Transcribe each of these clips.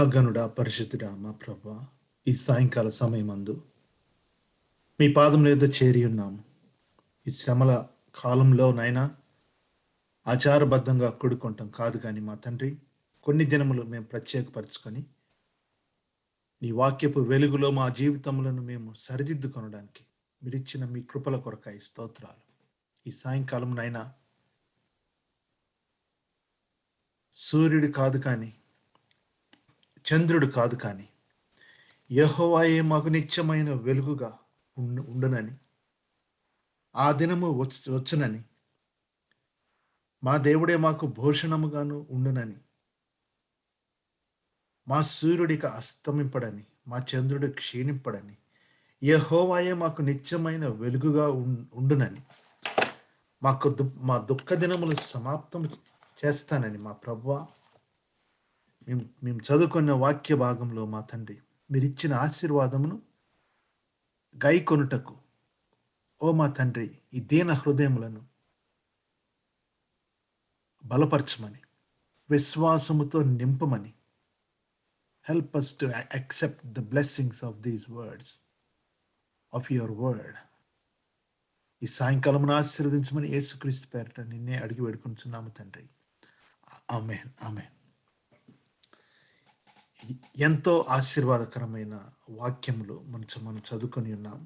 మహాగణుడా, పరిశుద్ధుడా, మా ప్రభా, ఈ సాయంకాల సమయమందు మీ పాదముల యొద్ద చేరి ఉన్నాము. ఈ శ్రమల కాలంలో నైనా ఆచారబద్ధంగా కూడుకుంటాం కాదు కానీ మా తండ్రి, కొన్ని దినములు మేము ప్రత్యేకపరచుకొని నీ వాక్యపు వెలుగులో మా జీవితములను మేము సరిదిద్దుకొనడానికి మీరిచ్చిన మీ కృపల కొరకాయి స్తోత్రాలు. ఈ సాయంకాలం నైనా సూర్యుడు కాదు కానీ, చంద్రుడు కాదు కానీ, యెహోవాయే మాకు నిత్యమైన వెలుగుగా ఉండునని, ఆ దినము వచ్చునని, మా దేవుడే మాకు భూషణముగాను ఉండునని, మా సూర్యుడిక అస్తమింపడని, మా చంద్రుడు క్షీణింపడని, యెహోవాయే మాకు నిత్యమైన వెలుగుగా ఉండునని, మా దుఃఖ దినములు సమాప్తం చేస్తానని మా ప్రభువా, మేము చదువుకున్న వాక్య భాగంలో మా తండ్రి మీరిచ్చిన ఆశీర్వాదమును గైకొనుటకు ఓ మా తండ్రి ఈ దీన హృదయములను బలపరచమని, విశ్వాసముతో నింపమని, help us to accept the blessings of these words of your word. ఈ సాయంకాలమును ఆశీర్వదించమని యేసుక్రీస్తు పేరట నిన్నే అడిగి వేడుకుంటున్నాము తండ్రి. ఆమేన్, ఆమేన్. ఎంతో ఆశీర్వాదకరమైన వాక్యములు మనం చదువుకొని ఉన్నాం.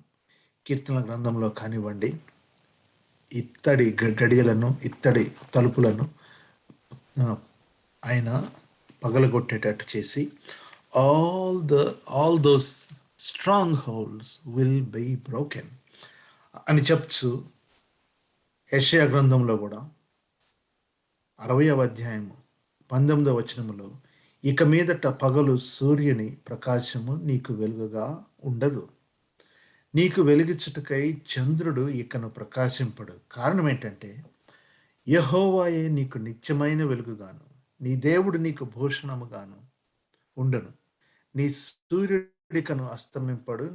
కీర్తన గ్రంథంలో కానివ్వండి, ఇత్తడి గడియలను, ఇత్తడి తలుపులను ఆయన పగలగొట్టేటట్టు చేసి all those strongholds will be broken అని చెప్తూ యెషయా గ్రంథంలో కూడా 60వ అధ్యాయము 19వ వచనములో, ఇక మీదట పగలు సూర్యుని ప్రకాశము నీకు వెలుగుగా ఉండదు, నీకు వెలుగిచ్చుటకై చంద్రుడు ఇకను ప్రకాశింపడు. కారణం ఏంటంటే యెహోవాయే నీకు నిత్యమైన వెలుగుగాను, నీ దేవుడు నీకు భూషణముగాను ఉండును, నీ సూర్యుడికను అస్తమింపడు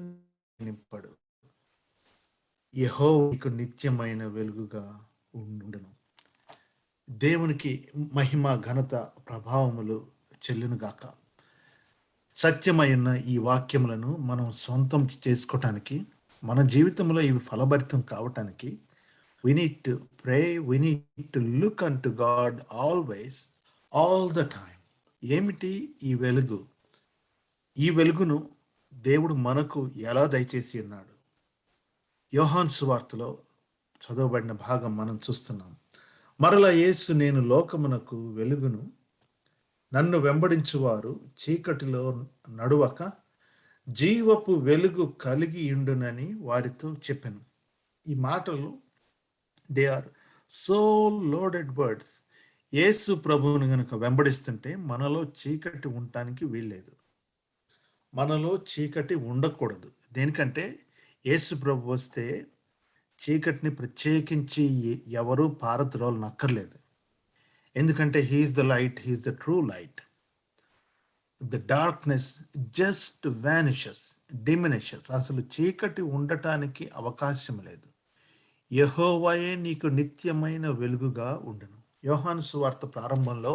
నింపడు, యెహోవా నీకు నిత్యమైన వెలుగుగా ఉండును. దేవునికి మహిమ, ఘనత, ప్రభావములు చెల్లునుగాక. సత్యమైన ఈ వాక్యములను మనం సొంతం చేసుకోవటానికి, మన జీవితంలో ఇవి ఫలభరితం కావటానికి we need to pray, we need to look unto God always, all the time. ఏమిటి ఈ వెలుగు? ఈ వెలుగును దేవుడు మనకు ఎలా దయచేసి ఉన్నాడు? యోహాను సువార్తలో చదవబడిన భాగం మనం చూస్తున్నాం. మరలా యేసు, నేను లోకమునకు వెలుగును, నన్ను వెంబడించువారు చీకటిలో నడువక జీవపు వెలుగు కలిగి ఉండునని వారితో చెప్పాను. ఈ మాటలు they are so loaded words. Yesu ప్రభువుని గనుక వెంబడిస్తుంటే మనలో చీకటి ఉండటానికి వీల్లేదు, మనలో చీకటి ఉండకూడదు. దేనికంటే యేసు ప్రభు వస్తే చీకటిని ప్రత్యేకించి ఎవరు పారద్రోలనక్కర్లేదు. ఎందుకంటే he is the light, he is the true light. The darkness just vanishes, diminishes. అసలు చీకటి ఉండటానికి అవకాశం లేదు. యెహోవాయే నీకు నిత్యమైన వెలుగుగా ఉండును. యోహాను సువార్త ప్రారంభంలో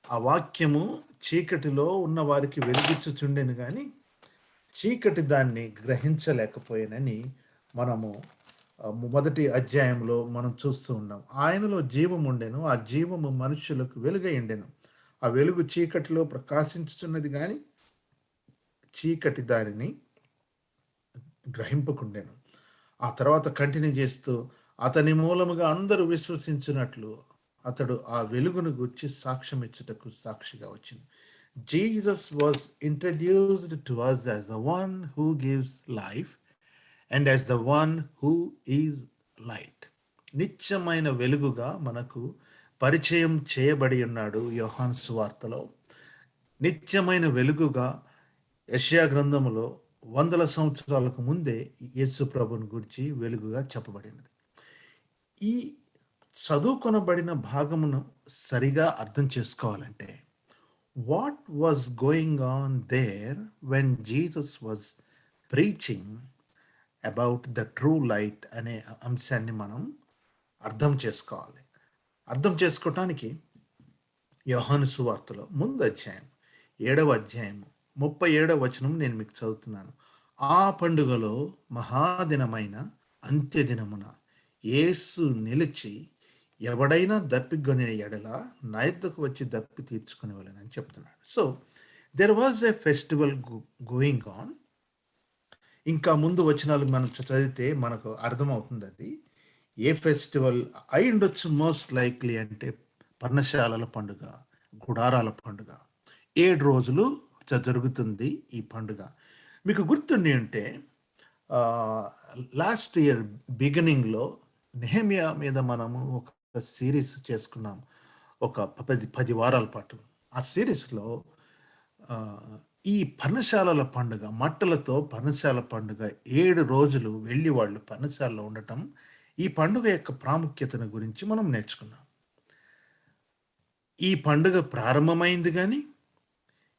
ఆ వాక్యము చీకటిలో ఉన్న వారికి వెలుగిచ్చుచుండెను కానీ చీకటి దాన్ని గ్రహించలేకపోయానని మనము మొదటి అధ్యాయంలో మనం చూస్తూ ఉన్నాం. ఆయనలో జీవం ఉండెను, ఆ జీవము మనుషులకు వెలుగై ఉండెను, ఆ వెలుగు చీకటిలో ప్రకాశించుతున్నది కానీ చీకటి దానిని గ్రహింపకుండెను. ఆ తర్వాత కంటిన్యూ చేస్తూ, అతని మూలముగా అందరూ విశ్వసించినట్లు అతడు ఆ వెలుగును గుర్చి సాక్ష్యం ఇచ్చుటకు సాక్షిగా వచ్చింది. Jesus was introduced to us as the one who gives life and as the one who is light. నిత్యమైన వెలుగుగా మనకు పరిచయం చేయబడి ఉన్నాడు యోహాను సువార్తలో. నిత్యమైన వెలుగుగా యెషయా గ్రంథములో 100 సంవత్సరాలకు ముందే యేసు ప్రభుని గురించి వెలుగుగా చెప్పబడినది. ఈ చదువుకొనబడిన భాగమును సరిగా అర్థం చేసుకోవాలంటే, what was going on their when Jesus was preaching about the true light అనే అంశాన్ని మనం అర్థం చేసుకోవాలి. అర్థం చేసుకోవటానికి యోహాను సువార్తలో ముందు అధ్యాయం 7వ అధ్యాయము 37వ వచనం నేను మీకు చదువుతున్నాను. ఆ పండుగలో మహాదినమైన అంత్యదినమున యేసు నిలిచి ఎవడైనా దప్పిగొనిన ఎడల నా యొద్దకు వచ్చి దప్పి తీర్చుకునేవాళ్ళని చెప్తున్నాడు. So there was a festival going on. ఇంకా ముందు వచనాలు మనం చదివితే మనకు అర్థమవుతుంది అది. ఏ ఫెస్టివల్ అయి ఉండొచ్చు మోస్ట్ లైక్లీ అంటే పర్ణశాలల పండుగ, గుడారాల పండుగ. 7 రోజులు జరుగుతుంది ఈ పండుగ. మీకు గుర్తుండి ఉంటే లాస్ట్ ఇయర్ బిగినింగ్‌లో నెహెమియా మీద మనము ఒక సీరీస్ చేసుకున్నాం. ఒక 10 వారాల పాటు. ఆ సీరీస్‌లో ఈ పర్ణశాలల పండుగ, మట్టలతో పర్ణశాల పండుగ 7 రోజులు వెళ్లి వాళ్ళు పర్ణశాలలో ఉండటం, ఈ పండుగ యొక్క ప్రాముఖ్యతను గురించి మనం నేర్చుకున్నాం. ఈ పండుగ ప్రారంభమైంది గానీ,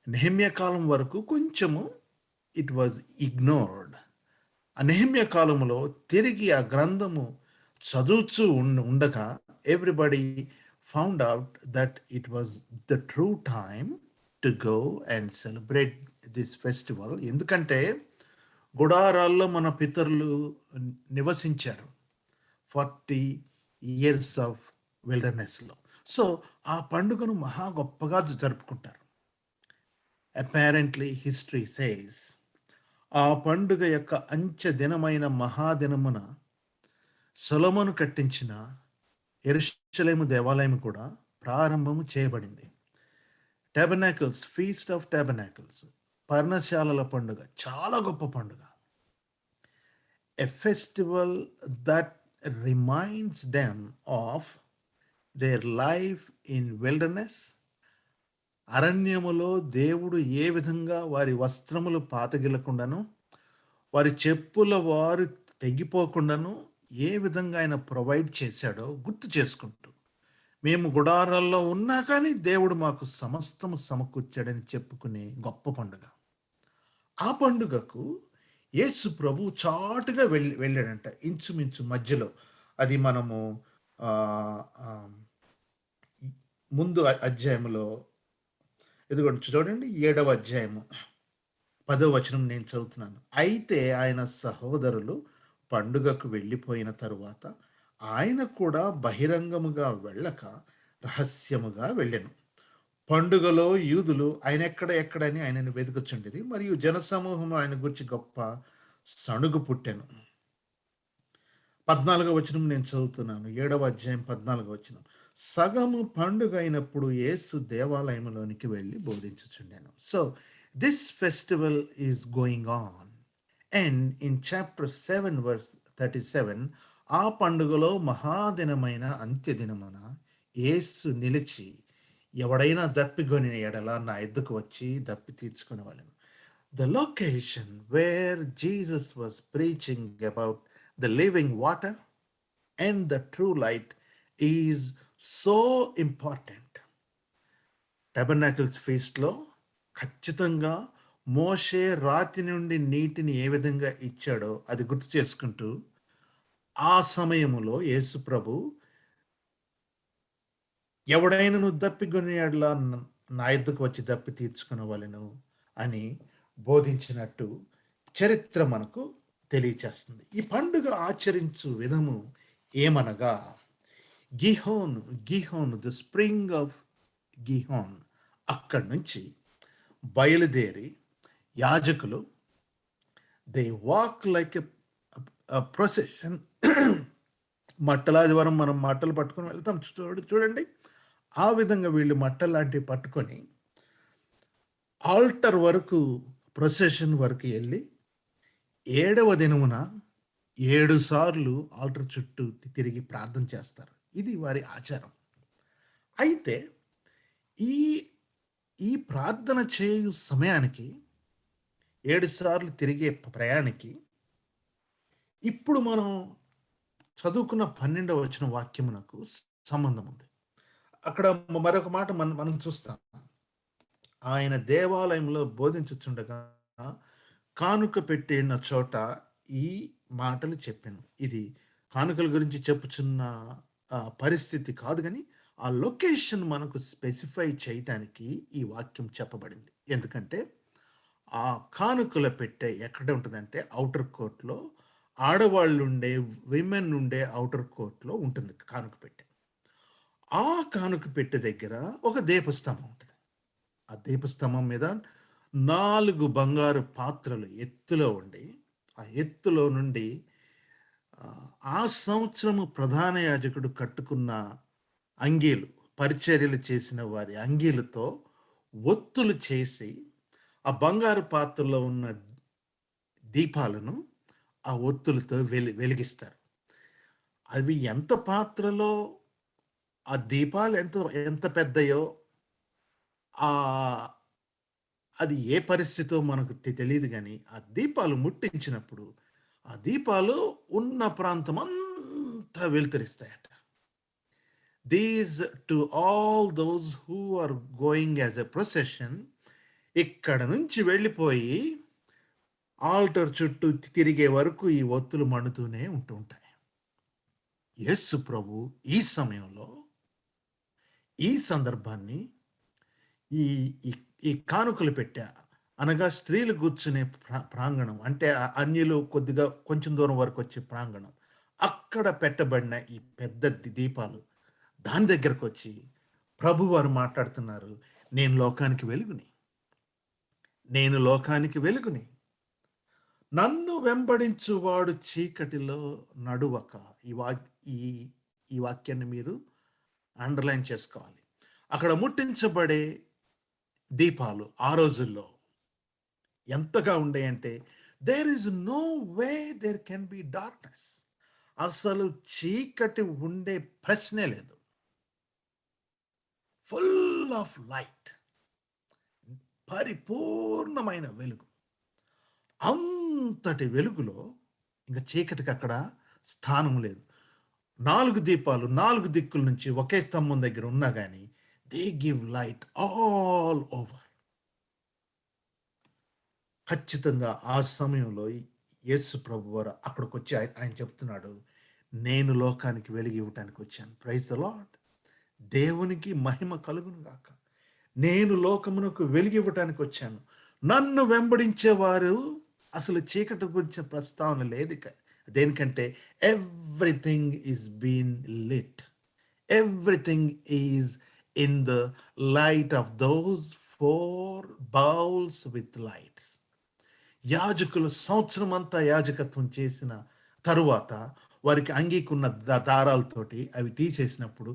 నెహెమ్యా కాలం వరకు కొంచెము ఇట్ వాజ్ ఇగ్నోర్డ్. ఆ నెహెమ్యా కాలంలో తిరిగి ఆ గ్రంథము చదువుతూ ఉండగా everybody found out that it was the true time to go and celebrate this festival. ఎందుకంటే గుడారాల్లో మన పితరులు నివసించారు 40 ఇయర్స్ ఆఫ్ విల్డర్నెస్లో. సో ఆ పండుగను మహా గొప్పగా జరుపుకుంటారు. అపారెంట్లీ హిస్టరీ సేస్ ఆ పండుగ యొక్క అంచె దినమైన మహాదినమున సొలొమోను కట్టించిన యెరూషలేము దేవాలయం కూడా ప్రారంభము చేయబడింది. టాబర్నాకిల్స్, ఫీస్ట్ ఆఫ్ టాబర్నాకిల్స్, పర్ణశాలల పండుగ చాలా గొప్ప పండుగ. A festival that reminds them of their life in wilderness. అరణ్యములో దేవుడు ఏ విధంగా వారి వస్త్రములు పాతగిలకుండాను, వారి చెప్పుల వారు తెగిపోకుండాను ఏ విధంగా ఆయన ప్రొవైడ్ చేశాడో గుర్తు చేసుకుంటూ, మేము గుడారాల్లో ఉన్నా కానీ దేవుడు మాకు సమస్తము సమకూర్చాడని చెప్పుకునే గొప్ప పండుగ. ఆ పండుగకు యేసు ప్రభు చాటుగా వెళ్ళాడంట, ఇంచుమించు మధ్యలో. అది మనము ముందు అధ్యాయంలో ఇదిగోండి చూడండి, 7వ అధ్యాయము 10వ వచనం నేను చదువుతున్నాను. అయితే ఆయన సహోదరులు పండుగకు వెళ్ళిపోయిన తరువాత ఆయన కూడా బహిరంగముగా వెళ్ళక రహస్యముగా వెళ్ళెను. పండుగలో యూదులు ఆయన ఎక్కడని ఆయనను వెతుకుచుండిరి, మరియు జనసమూహము ఆయన గురించి గొప్ప సణుగు పుట్టెను. 14వ వచనం నేను చదువుతున్నాను. 7వ అధ్యాయం 14వ వచనం. సగము పండుగ అయినప్పుడు యేసు దేవాలయంలోనికి వెళ్ళి బోధించుచుండెను. So this festival is going on. And in chapter 7 verse 37, ఆ పండుగలో మహాదినమైన అంత్యదినమున యేసు నిలిచి ఎవడైనా దప్పిగొనిన ఎడల నా ఎద్దుకు వచ్చి దప్పి తీర్చుకునే వాళ్ళను. The location where Jesus was preaching about the living water and the true light is so important. టబర్నాకిల్స్ ఫీస్ట్లో ఖచ్చితంగా మోషే రాతి నుండి నీటిని ఏ విధంగా ఇచ్చాడో అది గుర్తు చేసుకుంటూ, ఆ సమయములో యేసు ప్రభు ఎవడైనను దప్పిగొని ఎడల నా యొద్దకు వచ్చి దప్పి తీర్చుకునే వాళ్ళను అని బోధించినట్టు చరిత్ర మనకు తెలియచేస్తుంది. ఈ పండుగ ఆచరించు విధము ఏమనగా, Gihon the spring of Gihon, అక్కడి నుంచి బయలుదేరి యాజకులు they walk like a procession. మట్టలాదివారం మనం మట్టలు పట్టుకొని వెళ్తాం చూడండి, ఆ విధంగా వీళ్ళు మట్టలు లాంటివి పట్టుకొని ఆల్టర్ వరకు, ప్రొసెషన్ వరకు వెళ్ళి 7వ దినమున 7 సార్లు ఆల్టర్ చుట్టూ తిరిగి ప్రార్థన చేస్తారు. ఇది వారి ఆచారం. అయితే ఈ ఈ ప్రార్థన చేయు సమయానికి 7 సార్లు తిరిగే ప్రయాణికి ఇప్పుడు మనం చదువుకున్న 12వ వచన వాక్యమునకు సంబంధం ఉంది. అక్కడ మరొక మాట మనం చూస్తాం. ఆయన దేవాలయంలో బోధించుచుండగా కానుక పెట్టిన చోట ఈ మాటలు చెప్పాను. ఇది కానుకల గురించి చెప్పుచున్న పరిస్థితి కాదు, కానీ ఆ లొకేషన్ మనకు స్పెసిఫై చేయటానికి ఈ వాక్యం చెప్పబడింది. ఎందుకంటే, ఆ కానుకల పెట్టె ఎక్కడ ఉంటదంటే ఔటర్ కోర్ట్‌లో ఆడవాళ్ళుండే, విమెన్ ఉండే ఔటర్ కోర్ట్‌లో ఉంటుంది కానుక పెట్టె. ఆ కానుక పెట్టె దగ్గర ఒక దీపస్తంభం ఉంటది. ఆ దీపస్తంభం మీద 4 బంగారు పాత్రలు ఎత్తులో ఉండి, ఆ ఎత్తులో నుండి ఆ సంవత్సరము ప్రధాన యాజకుడు కట్టుకున్న అంగీలు, పరిచర్యలు చేసిన వారి అంగీలతో ఒత్తులు చేసి, ఆ బంగారు పాత్రలో ఉన్న దీపాలను ఆ ఒత్తులతో వెలిగిస్తారు. అవి ఎంత పాత్రలో ఆ దీపాలు ఎంత ఎంత పెద్దయో ఆహ్, అది ఏ పరిస్థితో మనకు తెలీదు గానీ, ఆ దీపాలు ముట్టించినప్పుడు, ఆ దీపాలు ఉన్న ప్రాంతమంతా వెలుతురిస్తాయట. These to all those who are going as a procession ఇక్కడ నుంచి వెళ్ళిపోయి ఆల్టర్ చుట్టూ తిరిగే వరకు ఈ ఒత్తులు మండుతూనే ఉంటాయి. యేసు ప్రభు ఈ సమయంలో, ఈ సందర్భాన్ని ఈ ఈ ఈ కానుకలు పెట్టె అనగా స్త్రీలు కూర్చునే ప్రాంగణం అంటే అన్యులు కొద్దిగా కొంచెం దూరం వరకొచ్చే ప్రాంగణం. అక్కడ పెట్టబడిన ఈ పెద్ద దీపాలు దాని దగ్గరకొచ్చి ప్రభువారు మాట్లాడుతున్నారు. నేను లోకానికి వెలుగుని. నేను లోకానికి వెలుగుని. నన్ను వెంబడించువాడు చీకటిలో నడువక. ఈ వాక్ ఈ ఈ వాక్యాన్ని మీరు అండర్‌లైన్ చేసుకోవాలి. అక్కడ ముట్టించబడే దీపాలు ఆ రోజుల్లో ఎంతగా ఉండేయంటే, there is no way there can be darkness. అసలు చీకటి ఉండే ప్రశ్నే లేదు. Full of light. పరిపూర్ణమైన వెలుగు. అంతటి వెలుగులో ఇంక చీకటికి అక్కడ స్థానం లేదు. 4 దీపాలు 4 దిక్కుల నుంచి ఒకే స్తంభం దగ్గర ఉన్నా గాని, they give light all over. ఖచ్చితంగా ఆ సమయంలో యేసు ప్రభువారు అక్కడికొచ్చి ఆయన చెప్తున్నాడు, "నేను లోకానికి వెలుగు ఇవ్వటానికి వచ్చాను." Praise the Lord. దేవునికి మహిమ కలుగును గాక. నేను లోకమునకు వెలుగివ్వటానికి వచ్చాను. నన్ను వెంబడించేవారు అసలు చీకటి గురించిన ప్రస్తావన లేదిక. దేనికంటే everything is been lit. Everything is in the light of those 4 bowls with lights. యాజకులు సంవత్సరమంతా యాజకత్వం చేసిన తరువాత వారికి అంగీకున్న దారాలతోటి అవి తీసేసినప్పుడు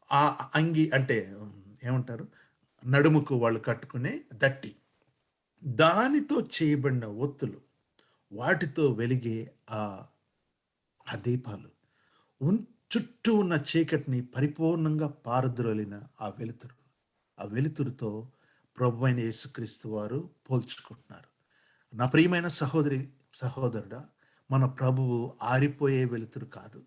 ఆ అంగీ అంటే ఏమంటారు? నడుముకు వాళ్ళు కట్టుకునే దట్టి. దానితో చేయబడిన ఒత్తులు, వాటితో వెలిగే ఆహ్, ఆ దీపాలు చుట్టూ ఉన్న చీకటిని పరిపూర్ణంగా పారద్రోలిన ఆ వెలుతురు. ఆ వెలుతురుతో ప్రభువైన యేసుక్రీస్తు వారు పోల్చుకుంటున్నారు. నా ప్రియమైన సహోదరి, సహోదరుడా, మన ప్రభువు ఆరిపోయే వెలుతురు కాదు.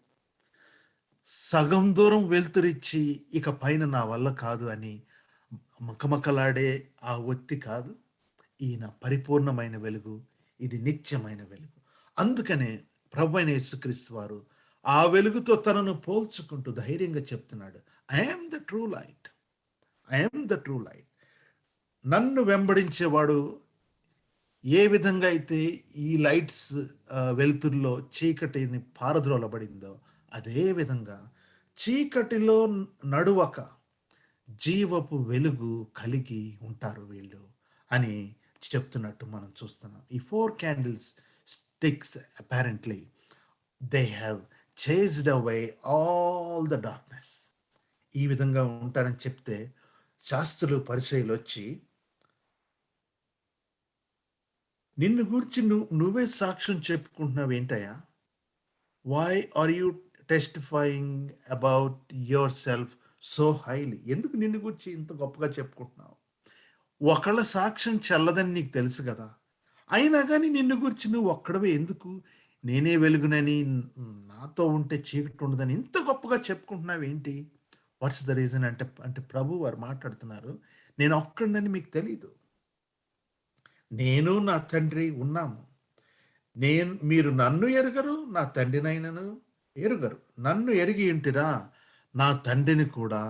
సగం దూరం వెలుతురిచ్చి ఇక పైన నా వల్ల కాదు అని మకమకలాడే ఆ ఒత్తి కాదు. ఈయన పరిపూర్ణమైన వెలుగు. ఇది నిత్యమైన వెలుగు. అందుకనే ప్రభువైన యేసుక్రీస్తు వారు ఆ వెలుగుతో తనను పోల్చుకుంటూ ధైర్యంగా చెప్తున్నాడు. I am the true light. I am the true light. నన్ను వెంబడించేవాడు ఏ విధంగా అయితే ఈ లైట్స్ వెలుతురులో చీకటిని పారద్రోలబడిందో, అదే విధంగా చీకటిలో నడువక జీవపు వెలుగు కలిగి ఉంటారు వీళ్ళు అని చెప్తున్నట్టు మనం చూస్తున్నాం. ఈ 4 candles sticks apparently they have chased away all the darkness. ఈ విధంగా ఉంటారని చెప్తే శాస్త్రులు, పరిసయ్యులొచ్చి నిన్ను గూర్చి నువ్వే సాక్ష్యం చెప్పుకుంటున్నావేంటయ్యా? Why are you testifying about yourself so highly? ఎందుకు నిన్ను గూర్చి ఇంత గొప్పగా చెప్పుకుంటున్నావు? ఒకళ్ళ సాక్ష్యం చెల్లదని నీకు తెలుసు గదా! అయినా గాని నిన్ను గూర్చి నువ్వు ఒక్కడివే ఎందుకు నేనే వెలుగునని, నాతో ఉంటే చీకటి ఉండదని ఇంత గొప్పగా చెప్పుకుంటున్నావేంటి? వాట్స్ ద రీజన్ అంటే, ప్రభువు వారు మాట్లాడుతున్నారు. నేనొక్కడినని మీకు తెలీదు. నేను నా తండ్రి ఉన్నాము. మీరు నన్ను ఎరుగరు, నా తండ్రినైనను ఎరుగరు. నన్ను ఎరిగి ఉంటిరా, నా తండ్రిని కూడా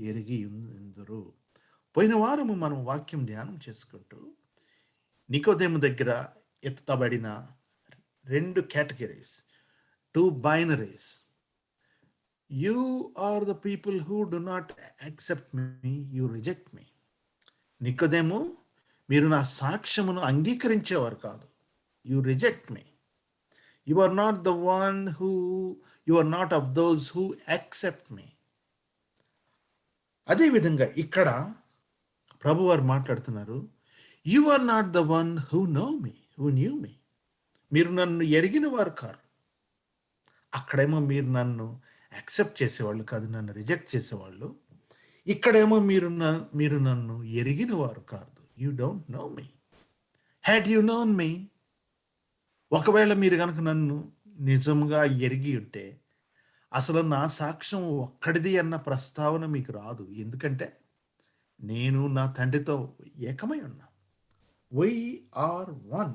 ఎరిగి ఉందురు. పోయిన వారము మనం వాక్యం ధ్యానం చేసుకుంటూ నికోదేము దగ్గర ఎత్తబడిన 2 categories, 2 binaries. You are the people who do not accept me, you reject me. నికోదేము, మీరు నా సాక్ష్యమును అంగీకరించేవారు కాదు. You reject me. You are not the one who, you are not of those who accept me. అదేవిధంగా ఇక్కడ ప్రభువారు మాట్లాడుతున్నారు, you are not the one who know me, who knew me. మీరు నన్ను ఎరిగిన వారు కారు. అక్కడేమో మీరు నన్ను యాక్సెప్ట్ చేసేవాళ్ళు కాదు, నన్ను రిజెక్ట్ చేసేవాళ్ళు. ఇక్కడేమో మీరు నన్ను ఎరిగిన వారు కాదు. You don't know me. Had you known me, ఒకవేళ మీరు కనుక నన్ను నిజంగా ఎరిగి ఉంటే అసలు నా సాక్ష్యం ఒక్కడిది అన్న ప్రస్తావన మీకు రాదు. ఎందుకంటే నేను నా తండ్రితో ఏకమై ఉన్నా. We are one.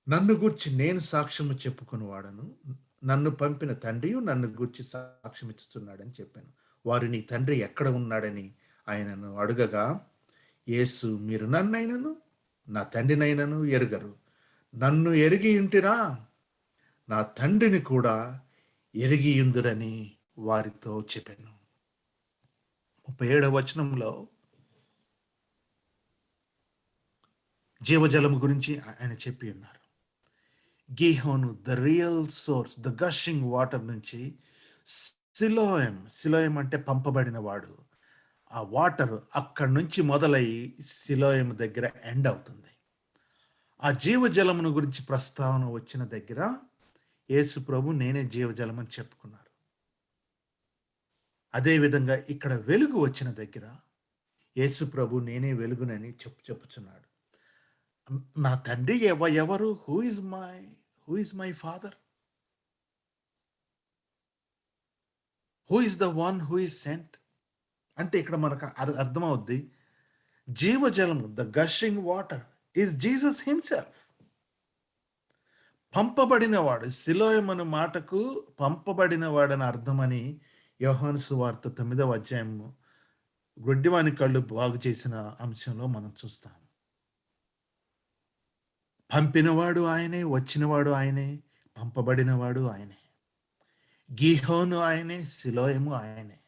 నన్ను గూర్చి నేను సాక్ష్యము చెప్పుకునేవాడను, నన్ను పంపిన తండ్రియు నన్ను గూర్చి సాక్ష్యం ఇస్తున్నాడని చెప్పాను. వారు నీ తండ్రి ఎక్కడ ఉన్నాడని ఆయనను అడుగగా, యేసు, మీరు నన్నైనను నా తండ్రినైనను ఎరుగరు. నన్ను ఎరిగి ఉంటిరా నా తండ్రిని కూడా ఎరిగి ఉందురని వారితో చెప్పాను. 37వ వచనంలో జీవజలము గురించి ఆయన చెప్పి ఉన్నారు. Gihon, the real source, the gushing water నుంచి సిలోయం, సిలోయం అంటే పంపబడిన వాడు. ఆ వాటర్ అక్కడి నుంచి మొదలయ్యి సిలోయం దగ్గర ఎండ్ అవుతుంది. ఆ జీవజలమును గురించి ప్రస్తావన వచ్చిన దగ్గర యేసు ప్రభు నేనే జీవజలం అని చెప్పుకున్నారు. అదేవిధంగా ఇక్కడ వెలుగు వచ్చిన దగ్గర యేసు ప్రభు నేనే వెలుగునని చెప్పుచున్నాడు. నా తండ్రి ఎవరు? Who is my father? Who is the one who is sent? అంటే ఇక్కడ మనకు అర్థమవుద్ది, జీవజలము, the gushing water is Jesus himself. పంపబడినవాడు, సిలోయం అనే మాటకు పంపబడినవాడని అర్థమని యోహాను సువార్త 9వ అధ్యాయము గుడ్డివాని కళ్ళు బాగు చేసిన అంశంలో మనం చూస్తాం. పంపినవాడు ఆయనే, వచ్చినవాడు ఆయనే, పంపబడినవాడు ఆయనే. గీహోను ఆయనే, సిలోయము ఆయనే.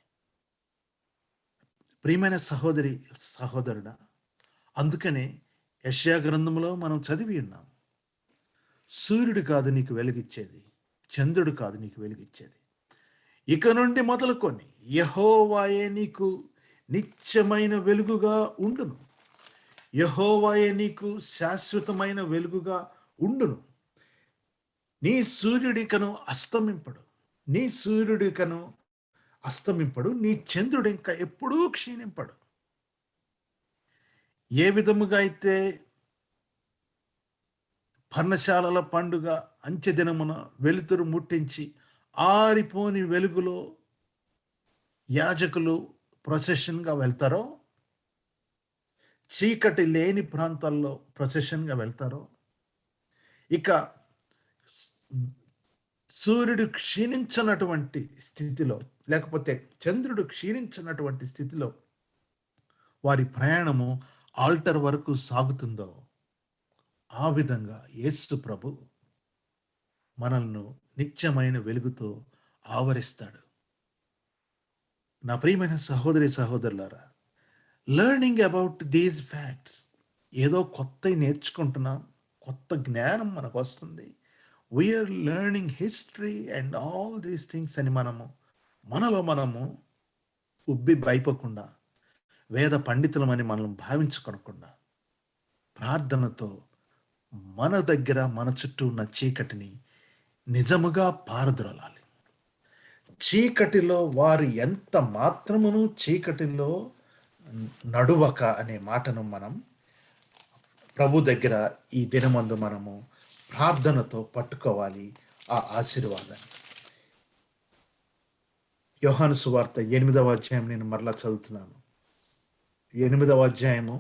ప్రియమైన సహోదరి, సహోదరుడా, అందుకనే యెషయా గ్రంథంలో మనం చదివి ఉన్నాం, సూర్యుడు కాదు నీకు వెలుగిచ్చేది, చంద్రుడు కాదు నీకు వెలుగిచ్చేది, ఇక నుండి మొదలుకొని యెహోవాయే నీకు నిత్యమైన వెలుగుగా ఉండును. యెహోవాయే నీకు శాశ్వతమైన వెలుగుగా ఉండును. నీ సూర్యుడికను అస్తమింపడు, నీ సూర్యుడికను అస్తమింపడు, నీ చంద్రుడు ఇంకా ఎప్పుడూ క్షీణింపడు. ఏ విధముగా అయితే పర్ణశాలల పండుగ అంచెదినమున వెలుతురు ముట్టించి ఆరిపోని వెలుగులో యాజకులు ప్రొసెషన్గా వెళ్తారో, చీకటి లేని ప్రాంతాల్లో ప్రొసెషన్గా వెళ్తారో, ఇక సూర్యుడు క్షీణించినటువంటి స్థితిలో, లేకపోతే చంద్రుడు క్షీణించినటువంటి స్థితిలో వారి ప్రయాణము ఆల్టర్ వరకు సాగుతుందో, ఆ విధంగా యేసు ప్రభు మనల్ని నిత్యమైన వెలుగుతో ఆవరిస్తాడు. నా ప్రియమైన సహోదరి సహోదరులారా, లెర్నింగ్ అబౌట్ దీస్ ఫ్యాక్ట్స్, ఏదో కొత్త నేర్చుకుంటున్నాం, కొత్త జ్ఞానం మనకు వస్తుంది, we're learning history and all these things అని మనలో మనము ఉబ్బి భయపడకుండా, వేద పండితులమని మనం భావించుకోనకుండా, ప్రార్థనతో మన దగ్గర మన చుట్టూ ఉన్న చీకటిని నిజముగా పారద్రోలాలి. చీకటిలో వారు ఎంత మాత్రమును చీకటిలో నడువక అనే మాటను మనం ప్రభు దగ్గర ఈ దినమందు మనము ప్రార్థనతో పట్టుకోవాలి ఆ ఆశీర్వాదాన్ని. యోహాను సువార్త 8వ అధ్యాయం నేను మరలా చదువుతున్నాను. 8వ అధ్యాయము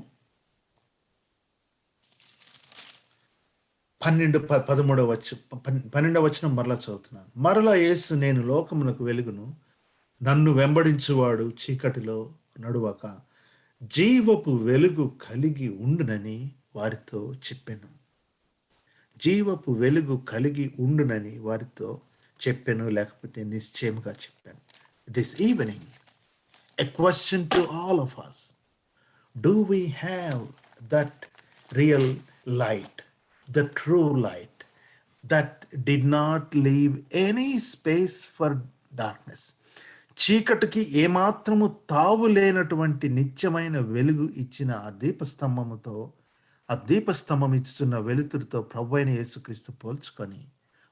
పన్నెండవ వచనం మరలా చదువుతున్నాను. మరలా యేసు, నేను లోకమునకు వెలుగును, నన్ను వెంబడించువాడు చీకటిలో నడువక జీవపు వెలుగు కలిగి ఉండునని వారితో చెప్పెను. జీవపు వెలుగు కలిగి ఉండునని వారితో చెప్పాను, లేకపోతే నిశ్చయముగా చెప్పాను. This evening a question to all of us. Do we have that real light, the true light that did not leave any space for darkness? చీకటికి ఏమాత్రము తావు లేనటువంటి నిత్యమైన వెలుగు ఇచ్చిన ఆ దీపస్తంభముతో, ఆ దీపస్తంభం ఇస్తున్న వెలుతురుతో ప్రభువైన యేసుక్రీస్తు పోల్చుకొని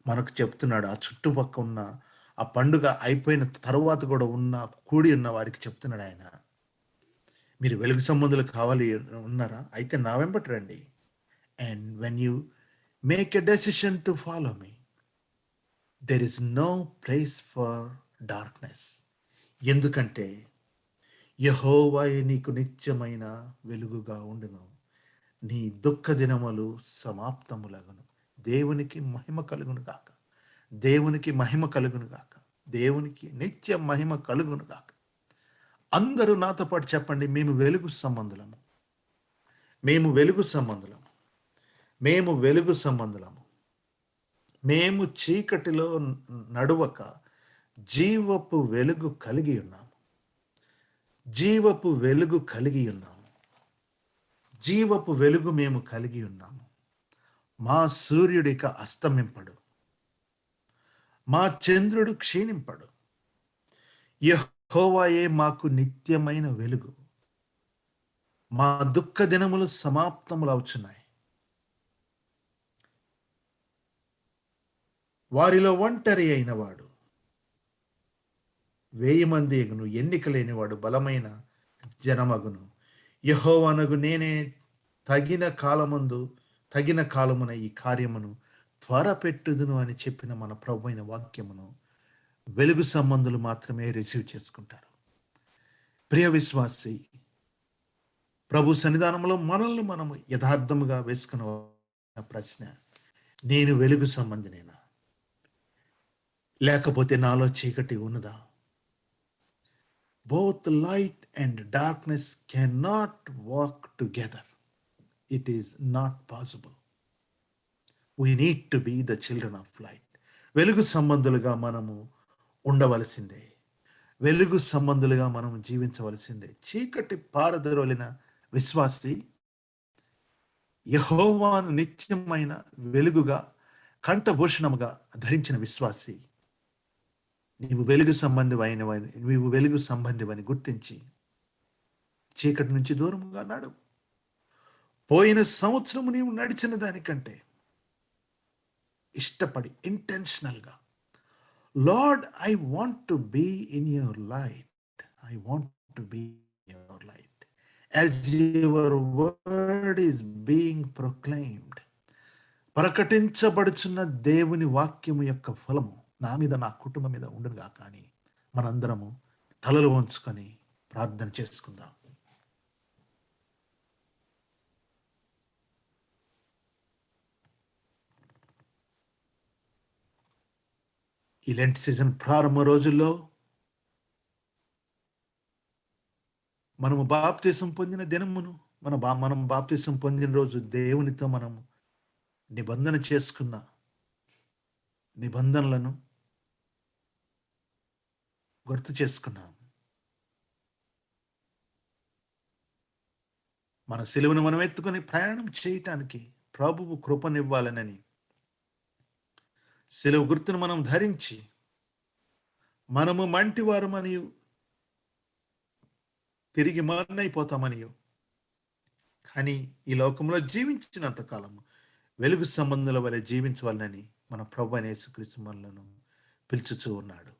మనకు చెప్తున్నాడు. ఆ చుట్టుపక్క ఉన్న ఆ పండుగ అయిపోయిన తరువాత కూడా కూడి ఉన్న వారికి చెప్తున్నాడు ఆయన, మీరు వెలుగు సంబంధులు కావాలి ఉన్నారా? అయితే నా వెంబటి రండి. And when you make a decision to follow me, there is no place for darkness. ఎందుకంటే యెహోవాయే నీకు నిత్యమైన వెలుగుగా ఉండును, నీ దుఃఖ దినములు సమాప్తములగును. దేవునికి మహిమ కలుగును గాక, దేవునికి మహిమ కలుగును గాక, దేవునికి నిత్య మహిమ కలుగును గాక. అందరూ నాతో పాటు చెప్పండి, మేము వెలుగు సంబంధులము, మేము వెలుగు సంబంధులము, మేము వెలుగు సంబంధులము. మేము చీకటిలో నడువక జీవపు వెలుగు కలిగి ఉన్నాము, జీవపు వెలుగు కలిగి ఉన్నాము, జీవపు వెలుగు మేము కలిగి ఉన్నాము. మా సూర్యుడిక అస్తమింపడు, మా చంద్రుడు క్షీణింపడు. యెహోవాయే మాకు నిత్యమైన వెలుగు. మా దుఃఖ దినములు సమాప్తములవుచున్నాయి. వారిలో ఒంటరి అయిన వాడు 1000 మంది ఎగును, ఎన్నిక లేనివాడు బలమైన జనమగును. యెహోవానగు నేనే తగిన కాలమున ఈ కార్యమును త్వరపెట్టుదును అని చెప్పిన మన ప్రభువైన వాక్యమును వెలుగు సంబంధులు మాత్రమే రిసీవ్ చేసుకుంటారు. ప్రియ విశ్వాసి, ప్రభు సన్నిధానంలో మనల్ని మనము యథార్థముగా వేసుకున్న ప్రశ్న, నేను వెలుగు సంబంధినేనా, లేకపోతే నాలో చీకటి ఉన్నదా? Both light and darkness cannot walk together. It is not possible. We need to be the children of light. వెలుగు సంబంధులుగా మనము ఉండవలసిందే, వెలుగు సంబంధులుగా మనము జీవించవలసిందే. చీకటి పారదరోలిన విశ్వాసి యెహోవాను నిత్యమైన వెలుగుగా కంఠభూషణముగా ధరించిన విశ్వాసి, నీవు వెలుగు సంబంధివని గుర్తించి చీకటి నుంచి దూరముగా నడు. పోయిన సంవత్సరము నీవు నడిచిన దానికంటే ఇష్టపడి ఇంటెన్షనల్గా, Lord, I want to be in your light, I want to be in your light as your word is being proclaimed. ప్రకటించబడుచున్న దేవుని వాక్యము యొక్క ఫలము నా మీద, నా కుటుంబం మీద ఉండునుగా. కానీ మనందరము తలలు వంచుకొని ప్రార్థన చేసుకుందాం. ఈ లెంట్ సీజన్ ప్రారంభ రోజుల్లో మనము బాప్తిసం పొందిన దినమును, మనం బాప్తిసం పొందిన రోజు దేవునితో మనము నిబంధన చేసుకున్న నిబంధనలను గుర్తు చేసుకున్నాం. మన సిలువను మనం ఎత్తుకొని ప్రయాణం చేయటానికి ప్రభువు కృపనివ్వాలనని సిలువ గుర్తును మనం ధరించి, మనము మంటివారమనియు తిరిగి మరణైపోతామనియు, కానీ ఈ లోకంలో జీవించినంత కాలము వెలుగు సంబంధుల వలె జీవించవాలని మన ప్రభువైన యేసుక్రీస్తు మనలను పిలుచుచూ ఉన్నాడు.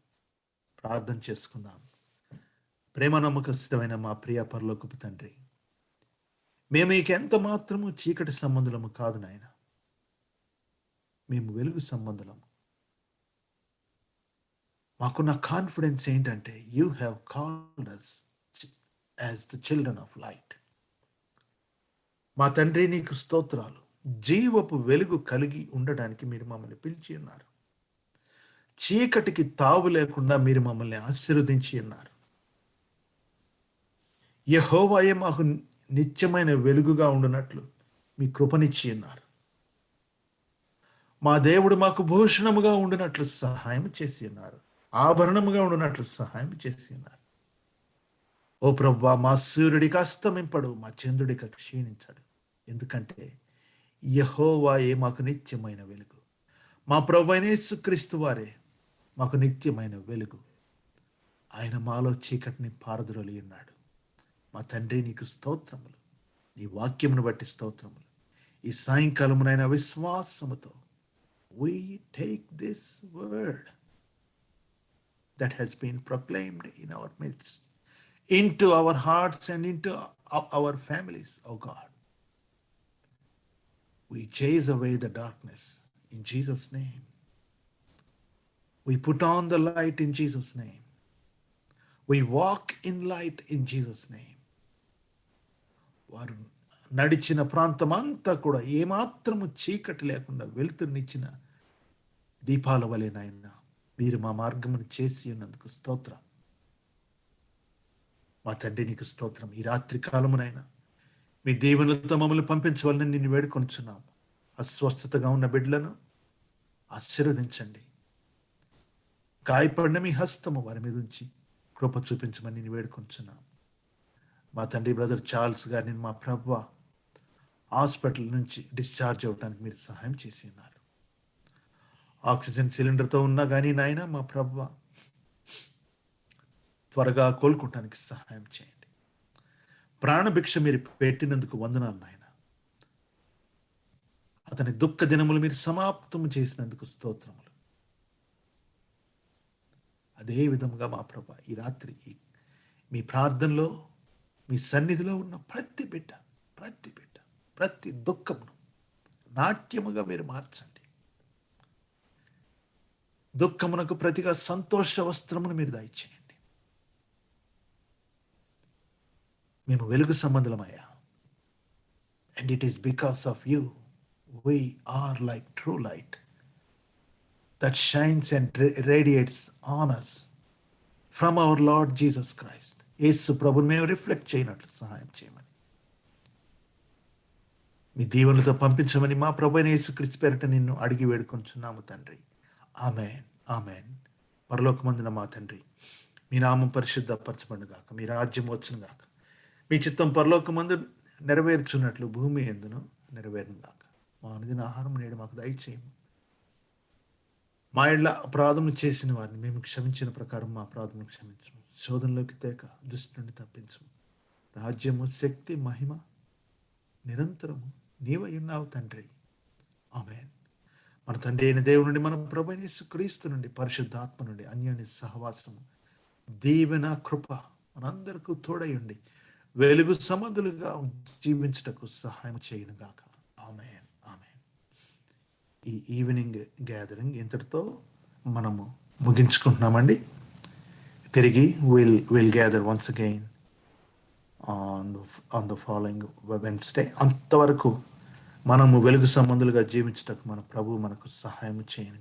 ప్రార్థన చేసుకుందాం. ప్రేమ నమ్మకస్తుడైన మా ప్రియ పరలోకపు తండ్రి, మేము ఇక ఎంత మాత్రము చీకటి సంబంధులము కాదు నాయన, మేము వెలుగు సంబంధులము. మాకున్న కాన్ఫిడెన్స్ ఏంటంటే, you have called us as the children of light. మా తండ్రి, నీకు స్తోత్రాలు. జీవపు వెలుగు కలిగి ఉండడానికి మీరు మమ్మల్ని పిలిచి ఉన్నారు. చీకటికి తావు లేకుండా మీరు మమ్మల్ని ఆశీర్వదించి ఉన్నారు. యెహోవాయే మాకు నిత్యమైన వెలుగుగా ఉండునట్లు మీ కృపనిచ్చి ఉన్నారు. మా దేవుడు మాకు భూషణముగా ఉండునట్లు సహాయం చేసి ఉన్నారు. ఆభరణముగా ఉండునట్లు సహాయం చేసి ఉన్నారు. ఓ ప్రభువా, మా సూర్యుడికి అస్తమింపడు, మా చంద్రుడికి క్షీణించడు. ఎందుకంటే యెహోవాయే మాకు నిత్యమైన వెలుగు. మా ప్రభువైన యేసుక్రీస్తు వారే మాకు నిత్యమైన వెలుగు. ఆయన మాలో చీకటిని పారద్రోలి ఉన్నాడు. మా తండ్రి, నీకు స్తోత్రములు. నీ వాక్యమును బట్టి స్తోత్రములు. ఈ సాయంకాలమునైన విశ్వాసముతో we take this word that has been proclaimed in our midst into our hearts and into our families, oh God. We chase away the darkness in Jesus' name. We put on the light in Jesus' name. We walk in light in Jesus' name. వారు నడిచిన ప్రాంతం అంతా కూడా ఏమాత్రము చీకటి లేకుండా వెలుతురునిచ్చిన దీపాల వలె నాయన మీరు మా మార్గమును చేసి ఉన్నందుకు స్తోత్రం. మా తండ్రి, నీకు స్తోత్రం. ఈ రాత్రి కాలమునైనా మీ దీవెనలతో మమ్మల్ని పంపించవాలని నిన్ను వేడుకొనుచున్నాము. అస్వస్థతగా ఉన్న బిడ్డలను ఆశీర్వదించండి. గాయపడిన మీ హస్తము వారి మీద ఉంచి కృప చూపించమని నేను వేడుకొనుచున్నాము. మా తండ్రి, బ్రదర్ చార్ల్స్ గారిని మా ప్రభువా హాస్పిటల్ నుంచి డిశ్చార్జ్ అవ్వడానికి మీరు సహాయం చేసి ఉన్నారు. ఆక్సిజన్ సిలిండర్తో ఉన్నా కానీ నాయన మా ప్రభువా త్వరగా కోలుకోవటానికి సహాయం చేయండి. ప్రాణభిక్ష మీరు పెట్టినందుకు వందనాలు నాయన. అతని దుఃఖ దినములు మీరు సమాప్తము చేసినందుకు స్తోత్రములు. అదే విధముగా మా ప్రభువా ఈ రాత్రి మీ ప్రార్థనలో, మీ సన్నిధిలో ఉన్న ప్రతి బిడ్డ ప్రతి దుఃఖమును నాట్యముగా మీరు మార్చండి. దుఃఖమునకు ప్రతిగా సంతోష వస్త్రమును మీరు దయచేయండి. మేము వెలుగు సంబంధులమయ్యా. And it is because of you we are like true light that shines and radiates on us from our Lord Jesus Christ. యేసు ప్రభువుని మేము రిఫ్లెక్ట్ చేయనట్లు సహాయం చేయమని మీ దీవెనలతో పంపించమని మా ప్రభువైన యేసుక్రీస్తు పేరిట నిన్ను అడిగి వేడుకొంచున్నాము తండ్రి. ఆమేన్, ఆమేన్. పరలోకమందున మా తండ్రి, మీ నామం పరిశుద్ధపరచబడును గాక, మీ రాజ్యం వచ్చును గాక, మీ చిత్తం పరలోకమందు నెరవేర్చున్నట్లు భూమి యందును నెరవేరును గాక. మా అనుదిన ఆహారం నేడు మాకు దయచేయము. మా ఇళ్ళ అపరాధములు చేసిన వారిని మేము క్షమించిన ప్రకారం మా అపరాధములు క్షమించము. శోధనలోకి తేక దుష్టు నుండి తప్పించము. రాజ్యము, శక్తి, మహిమ నిరంతరము నీవై ఉన్నావు తండ్రి. ఆమేన్. మన తండ్రి అయిన దేవుని నుండి, మన ప్రభువైన యేసుక్రీస్తు నుండి, పరిశుద్ధాత్మ నుండి అన్యోన్య సహవాసము, దీవెన, కృప మనందరికీ తోడై ఉండి వెలుగు సంబంధులుగా జీవించుటకు సహాయం చేయను గాక. ఆమేన్, ఆమేన్. ఈ ఈవినింగ్ గ్యాదరింగ్ ఇంతటితో మనము ముగించుకుంటున్నామండి. తిరిగి will gather once again on the following Wednesday. అంతవరకు మనము వెలుగు సంబంధులుగా జీవించుటకు మన ప్రభు మనకు సహాయం చేయను.